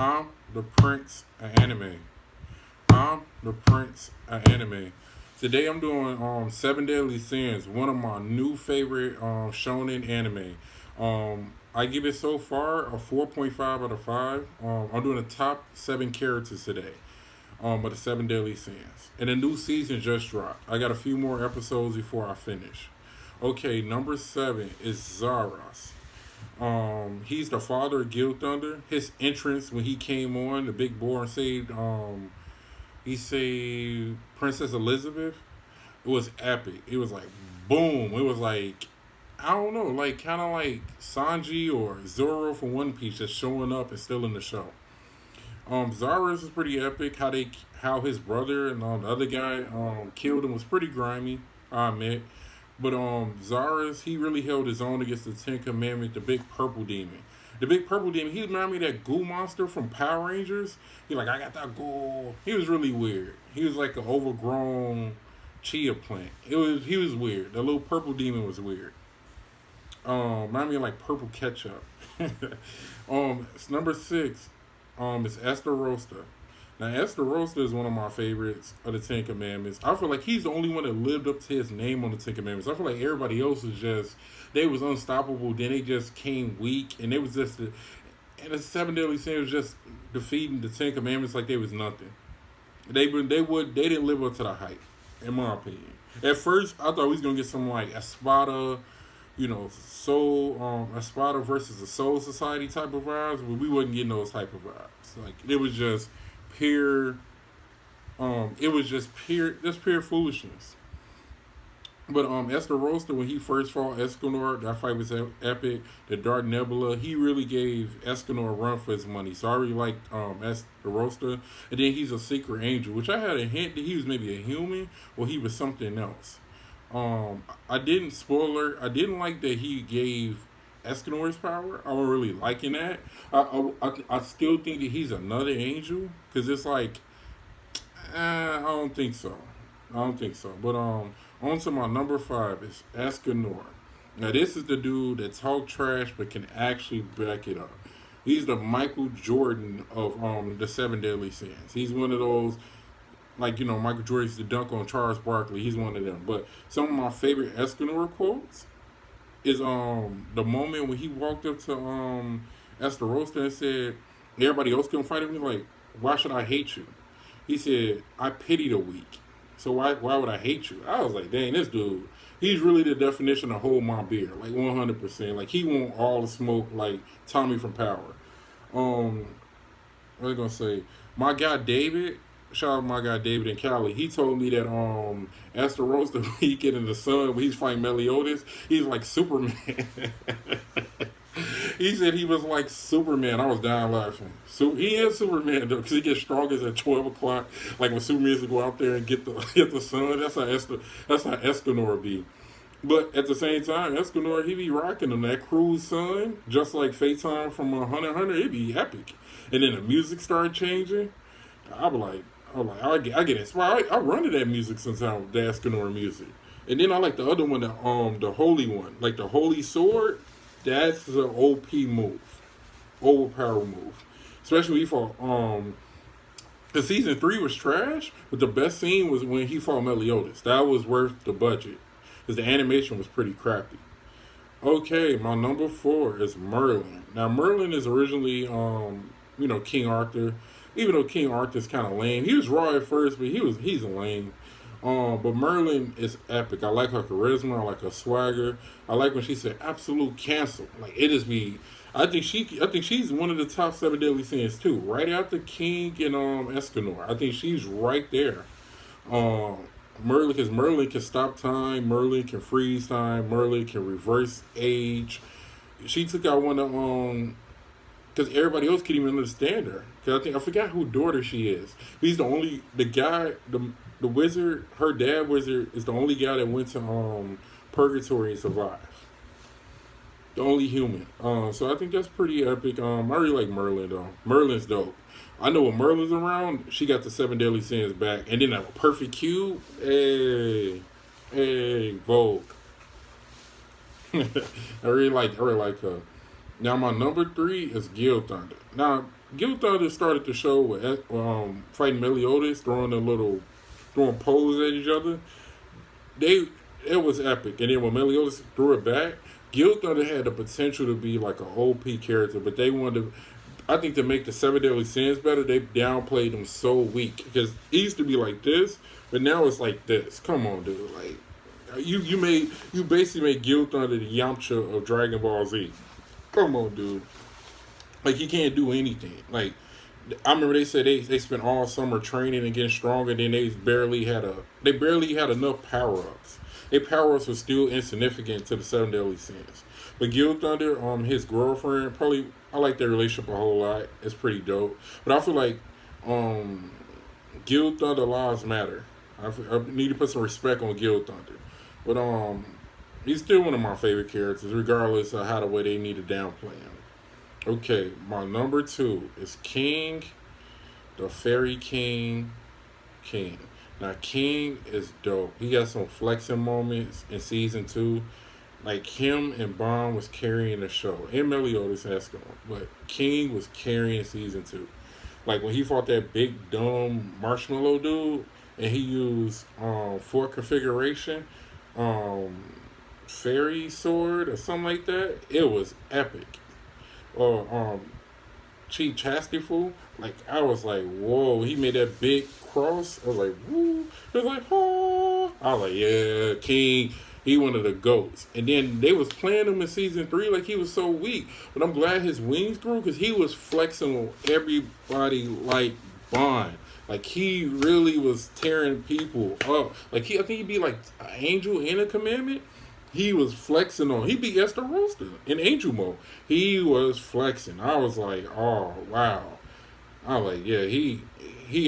I'm the Prince of Anime. I'm the Prince of Anime. Today I'm doing Seven Deadly Sins, one of my new favorite shonen anime. I give it so far a 4.5 out of 5. I'm doing the top 7 characters today. Of the Seven Deadly Sins. And the new season just dropped. I got a few more episodes before I finish. Okay, number 7 is Zara's. He's the father of Guild Thunder. His entrance when he came on, the big boy and saved he saved Princess Elizabeth. It was epic. It was like boom. It was like I don't know, like kind of like Sanji or Zoro from One Piece just showing up and still in the show. Zara's is pretty epic. How his brother and the other guy killed him was pretty grimy. I admit. But Zara's he really held his own against the Ten Commandments, the big purple demon. The big purple demon, he reminded me of that goo monster from Power Rangers. He like, I got that goo. He was really weird. He was like an overgrown chia plant. He was weird. The little purple demon was weird. Remind me of like purple ketchup. It's number 6. It's Esther Roaster. Now, Esther Roaster is one of my favorites of the Ten Commandments. I feel like he's the only one that lived up to his name on the Ten Commandments. I feel like everybody else was just, they was unstoppable, then they just came weak, and they was just, and the Seven Deadly Sins was just defeating the Ten Commandments like they was nothing. They didn't live up to the hype, in my opinion. At first, I thought we was going to get some like Espada, Espada versus the Soul Society type of vibes, but we wasn't getting those type of vibes. Like, it was just pure just pure foolishness. But Esther Roaster, when he first fought Escanor, that fight was epic. The Dark Nebula, he really gave Escanor a run for his money. So I really liked Esther Roaster. And then he's a secret angel, which I had a hint that he was maybe a human or he was something else. I didn't like that he gave Escanor's power. I wasn't really liking that. I still think that he's another angel because it's like I don't think so. But on to my number 5 is Escanor. Now this is the dude that talk trash but can actually back it up. He's the Michael Jordan of the Seven Deadly Sins. He's one of those like Michael Jordan used to dunk on Charles Barkley. He's one of them. But some of my favorite Escanor quotes is the moment when he walked up to Esther Roaster and said, everybody else can fight him. He's like, why should I hate you? He said, I pity the weak. So why would I hate you? I was like, dang, this dude, he's really the definition of hold my beer, like 100%. Like he want all the smoke, like Tommy from Power. What was I gonna say? My guy David. Shout out my guy David in Cali. He told me that Esther Roaster when he get in the sun when he's fighting Meliodas, he's like Superman. He said he was like Superman. I was dying laughing. So he is Superman though, because he gets strongest at 12 o'clock. Like when Superman used to go out there and get the sun. That's how Escanor be. But at the same time, Escanor he be rocking them that cruise sun, just like Phaeton from Hunter x Hunter. It be epic. And then the music started changing. I get inspired. I run to that music sometimes, the Escanor music. And then I like the other one, the holy one, like the holy sword. That's the OP move, overpower move. Especially when he fought. The season 3 was trash, but the best scene was when he fought Meliodas. That was worth the budget, because the animation was pretty crappy. Okay, my number 4 is Merlin. Now Merlin is originally King Arthur. Even though King Arthur's kind of lame, he was raw at first, but he's lame. But Merlin is epic. I like her charisma. I like her swagger. I like when she said absolute cancel. Like it is me. I think she's one of the top 7 deadly sins too. Right after King and Escanor. I think she's right there. Merlin, because Merlin can stop time. Merlin can freeze time. Merlin can reverse age. She took out one of because everybody else couldn't even understand her. Because I forgot who daughter she is. He's the wizard, her dad wizard, is the only guy that went to purgatory and survived. The only human. So I think that's pretty epic. I really like Merlin though. Merlin's dope. I know when Merlin's around, she got the 7 deadly sins back, and then a perfect cube. Hey, Vogue. I really like her. Now my number 3 is Guild Thunder. Now Guild Thunder started the show with fighting Meliodas, throwing poles at each other. They It was epic, and then when Meliodas threw it back, Guild Thunder had the potential to be like an OP character, but they wanted to. I think to make the Seven Deadly Sins better, they downplayed them so weak because it used to be like this, but now it's like this. Come on, dude! Like you basically made Guild Thunder the Yamcha of Dragon Ball Z. Come on, dude! Like he can't do anything. Like I remember they said they spent all summer training and getting stronger. Then they barely had enough power ups. Their power ups were still insignificant to the Seven Deadly Sins. But Guild Thunder, his girlfriend, probably I like their relationship a whole lot. It's pretty dope. But I feel like Guild Thunder lives matter. I need to put some respect on Guild Thunder. But he's still one of my favorite characters, regardless of how the way they need to downplay him. Okay, my number two is King, the Fairy King. Now King is dope. He got some flexing moments in season two. Like him and Bond was carrying the show. And Meliodas and Escanor. But King was carrying season two. Like when he fought that big dumb marshmallow dude and he used for configuration, fairy sword or something like that. It was epic. Or Chief Chastifu, like I was like, whoa, he made that big cross. I was like, woo. It was like, oh. I was like, yeah, King, he one of the goats. And then they was playing him in season three like he was so weak. But I'm glad his wings grew because he was flexing on everybody like Bond. Like he really was tearing people up. Like I think he'd be like an angel in a commandment. He was flexing on. He beat Esther Roaster in Angel Mode. He was flexing. I was like, oh wow. I was like, yeah, he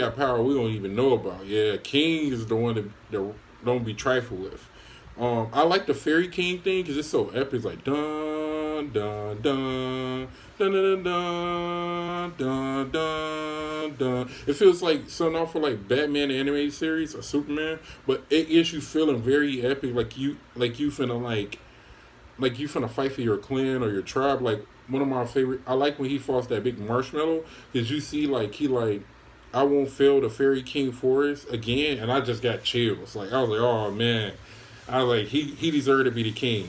got power we don't even know about. Yeah, King is the one that don't be trifled with. I like the Fairy King thing because it's so epic. It's like dun dun dun dun dun dun dun dun dun. It feels like something off of like Batman the animated series or Superman, but it gets you feeling very epic. Like you finna fight for your clan or your tribe. Like one of my favorite. I like when he fought that big marshmallow because you see I won't fail the Fairy King forest again, and I just got chills. Like I was like, oh man. I was like, he deserved to be the king.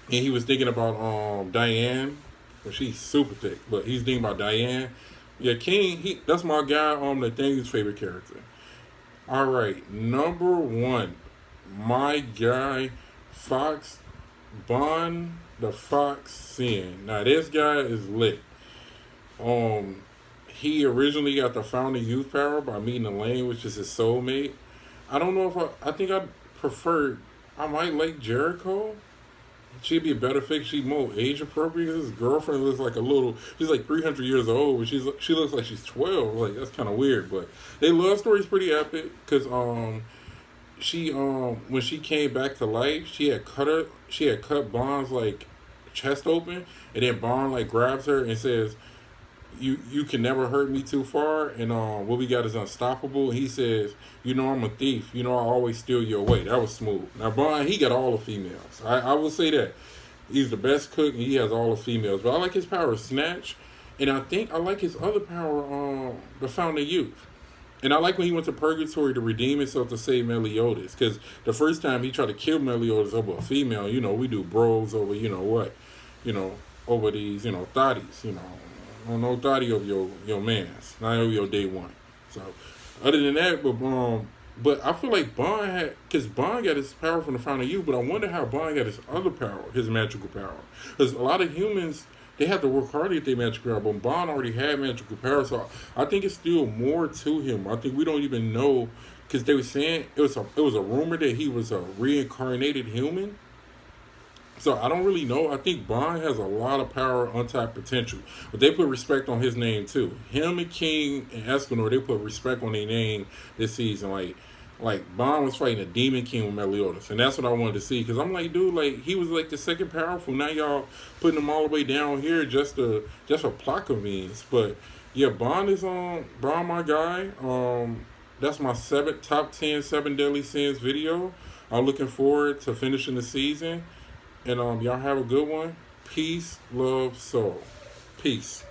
And he was thinking about Diane. Well, she's super thick, but he's thinking about Diane. Yeah, King, that's my guy, Nathaniel's favorite character. Alright, number one. My guy, Fox Bond the Fox Sin. Now this guy is lit. He originally got the founding youth power by meeting Elaine, which is his soulmate. I don't know if I think I might like Jericho. She'd be a better fit. She's more age appropriate. His girlfriend looks like she's like 300 years old, but she looks like she's 12. Like that's kind of weird, but their love story's pretty epic because she when she came back to life, she had cut Bond's like chest open, and then Bond like grabs her and says, you can never hurt me too far, and what we got is unstoppable. And he says, I'm a thief. I always steal your way. That was smooth. Now Bond, he got all the females. I will say that he's the best cook, and he has all the females. But I like his power, snatch, and I think I like his other power, the founding youth. And I like when he went to Purgatory to redeem himself to save Meliodas, because the first time he tried to kill Meliodas over a female, we do bros over over these thotties, no thotty over your mans, not over your day one. So other than that, but I feel like because Bond got his power from the founding youth, but I wonder how Bond got his other power, his magical power, because a lot of humans, they have to work hard to get their magical power, but Bond already had magical power, so I think it's still more to him. I think we don't even know, because they were saying it was a rumor that he was a reincarnated human. So I don't really know. I think Bond has a lot of power, untapped potential, but they put respect on his name too. Him and King and Escanor, they put respect on their name this season. Like Bond was fighting a demon king with Meliodas, and that's what I wanted to see. Because I'm like, dude, like he was like the second powerful. Now y'all putting him all the way down here just for plot convenience. But yeah, Bond is Bond, my guy. That's my top 10 Seven Deadly Sins video. I'm looking forward to finishing the season. And y'all have a good one. Peace, love, soul. Peace.